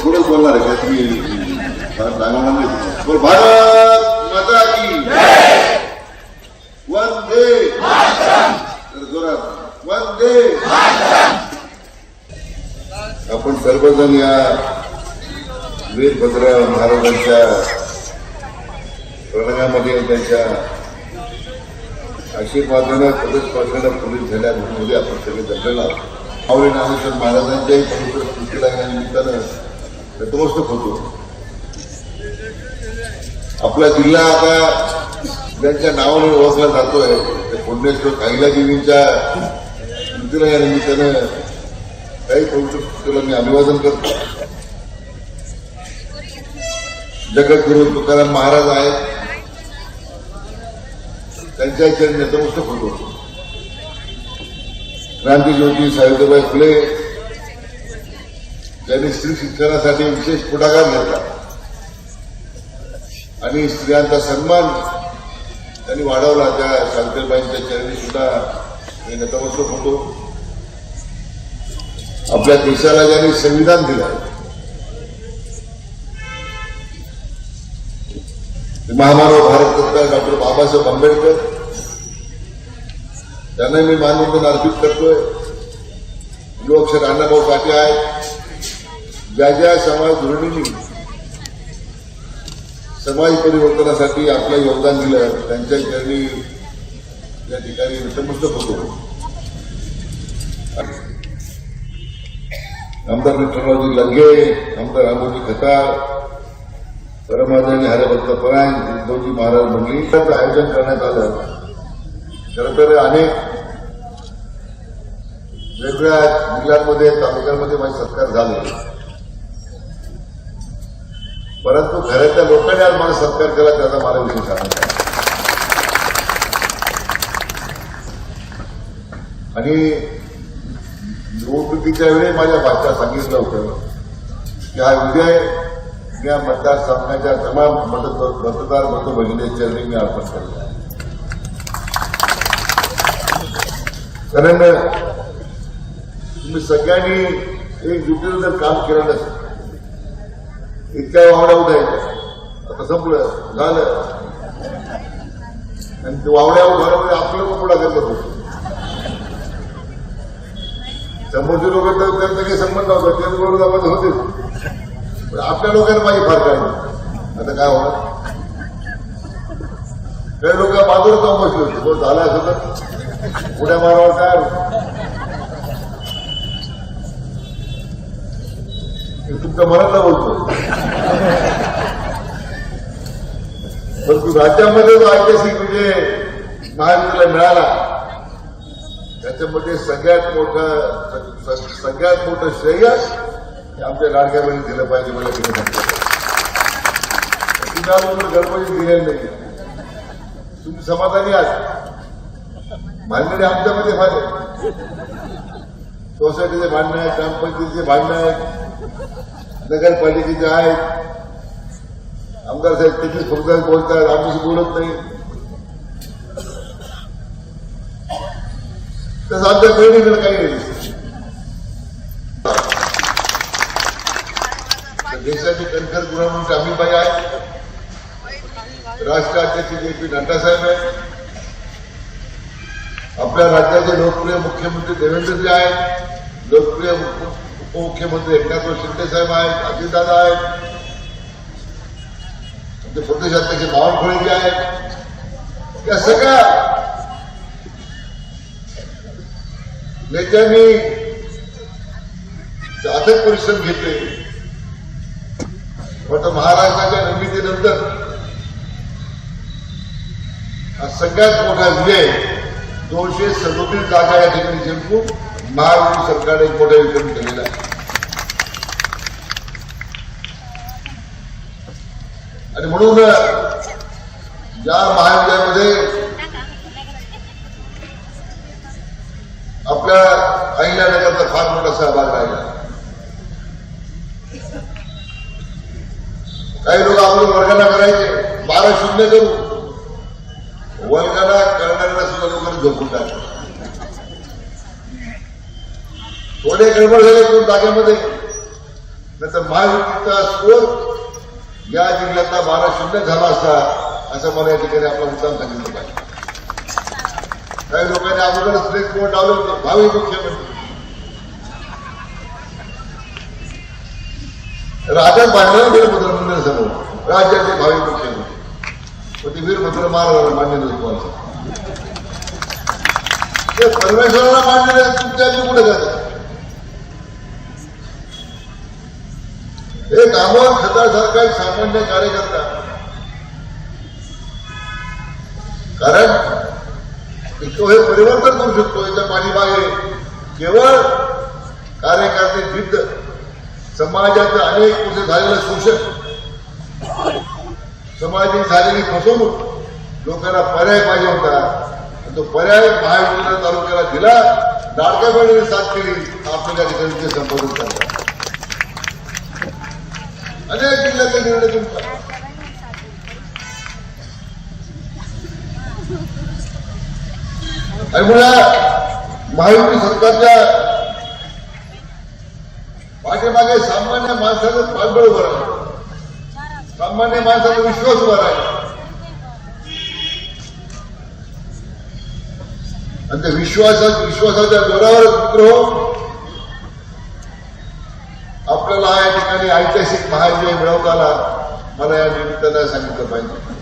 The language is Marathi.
थोडंच बोलणार आहे का तुम्ही सांगणार नाही. भारत माता की वंदे जोरात वंदे. आपण सर्वजण या वीरभद्र महाराजांच्या प्रणयामध्ये त्यांच्या आशीर्वादानं पदस्पर्शाला पोलीस झाल्या म्हणून आपण सगळे जमलेला माऊली ज्ञानेश्वर महाराजांच्याही पवित्र स्मृतीला या निमित्तानं नतमस्तक होतो. आपला जिल्हा आता ज्यांच्या नावाने ओळखला जातोय त्या पुण्यश्वर काहिलादेवींच्या स्मृतीला या निमित्तानं काही पवित्र स्मृतीला मी अभिवादन करतो. जगद्गुरु तुकाराम महाराज आहेत, त्यांच्या चरणी नतमस्तक होतो. क्रांतिज्योती सावित्रीबाई फुले त्यांनी स्त्री शिक्षणासाठी विशेष पुढाकार घेतला आणि स्त्रियांचा सन्मान त्यांनी वाढवला. त्या सावित्रीबाईंच्या चरणी सुद्धा मी नतमस्तक होतो. आपल्या देशाला ज्यांनी संविधान दिलं महामानव भारतरत्न डॉक्टर बाबासाहेब आंबेडकर त्यांना मी मानवंदन अर्पित करतोय. युवक अण्णाभाऊ साठे आहेत, ज्या ज्या समाज धोरणींनी समाज परिवर्तनासाठी आपलं योगदान दिलं त्यांच्या चरणी या ठिकाणी नतमस्तक होतो. आमदार विठ्ठलरावजी लंगे, आमदार रामोजी खताळ, परमादरणी हरिभक्त परायण उद्धवजी महाराज मंडळीचं आयोजन करण्यात आलं. खरं तर अनेक वेगवेगळ्या जिल्ह्यांमध्ये तालुक्यांमध्ये माझे सत्कार झाले, परंतु घरातल्या लोकांनी आज मला सत्कार केला त्याचा मला विशेष आनंद आहे. आणि निवडणुकीच्या वेळी माझ्या भाषणात सांगितलं होतं की हा विजय या मतदारसंघाच्या तमाम मतदार बंधू भगिनीच्या चरणी मी अर्पण करतो. कारण तुम्ही सगळ्यांनी एकजुटीनं जर काम केलं नसेल, इतक्या वावड्या उठायच्या, आता संपलं झालं, आणि ते वावड्या उभारमध्ये आपलं पण पुढाकार करत होतो. समोरचे लोक तर त्यांचा काही संबंध नव्हता, ते विरोधामध्ये होते, पण आपल्या लोकांना माझी फार काय नाही. आता काय होणार, काही लोक बाजूला जाऊन बसले होते, तो झाला असं तर उड्या मारावर काय तुमच्या मनातला बोलतो. परंतु राज्यामध्ये जो ऐतिहासिक विजय महायुतीला मिळाला त्याच्यामध्ये सगळ्यात मोठं श्रेय आमच्या लाडक्या बहिणी दिलं पाहिजे. मला तिने सांगितलं तुम्ही गणपती दिलेलं नाही, तुम्ही समाधानी आहात. भांडणे आमच्यामध्ये फार आहे, सोसायटीचे भांडणं आहेत, ग्रामपंचायतीचे भांडणं आहेत, नगरपालिकेचे आहेत. आमदार साहेब किती फक्त बोलतात, आमच्याशी बोलत नाही. तसं आमच्या बहिणीकडे काही नाही. देशाचे कणखर गृहमंत्री अमितभाई आहेत, राष्ट्र अध्यक्ष जे.पी. नड्डासाहेब आहेत, आपल्या राज्याचे लोकप्रिय मुख्यमंत्री देवेंद्रजी आहेत, लोकप्रिय उपमुख्यमंत्री एकनाथ शिंदे साहेब आहेत, अजितदादा आहेत, आमचे प्रदेश अध्यक्ष बावनकुळेजी आहेत. या सगळ्या नेत्यांनी अथक परिश्रम घेतले. पण महाराष्ट्राच्या निर्मितीनंतर हा सगळ्यात मोठा विजय 237 जागा या ठिकाणी जिंकून महायुती सरकारने एक मोठा विक्रम केलेला आहे. आणि म्हणून या महाविजयामध्ये आपल्या अहिल्यानगरचा फार मोठा सहभाग राहिला. काही लोक आपलं वर्गाना करायचे 12-0 करू, वर्गाना करणाऱ्यांना सुद्धा लोकांनी झोपून टाकलं. थोडे गडबड झाले 2 जागेमध्ये, नंतर महायुतीचा स्कोर या जिल्ह्यातला 12-0 झाला असता, असं मला या ठिकाणी आपला मुद्दाम सांगितलं पाहिजे. काही लोकांनी अगोदर स्ट्रेट बोर्ड लावले होते, भावी मुख्यमंत्री राज्यात बांधलं गेलं मंत्रिमंडळासमोर, राज्याचे भावी मुख्यमंत्री पण ते वीरभद्र महाराजांना मान्य नव्हतं. ते परमेश्वराला मान्य नाही, तुमच्या कुठे जातात. एक अमोल खतासारखा एक सामान्य कार्यकर्ता, कारण तो हे परिवर्तन करू शकतो. याच्या पाठीमागे केवळ कार्यकर्ते जिद्द, समाजाचं अनेक वर्ष झालेलं शोषण, समाजाची झालेली फसवणूक, लोकांना पर्याय पाहिजे होता, तो पर्याय महावितरण तालुक्याला दिला. लाडक्या बहिणीने साथ केली, आपल्या ठिकाणी ते संपादन करतात. अनेक जिल्ह्यातले निर्णय तुमचा, आणि मुळात महायुती सरकारच्या पाठीमागे सामान्य माणसाचं पाठबळ उभं आहे, सामान्य माणसाचा विश्वास उभा आहे. आणि त्या विश्वासाच्या जोरावरच मित्र हो, आपल्याला या ठिकाणी ऐतिहासिक महाविजय मिळवताना मला या निमित्तानं सांगितलं पाहिजे.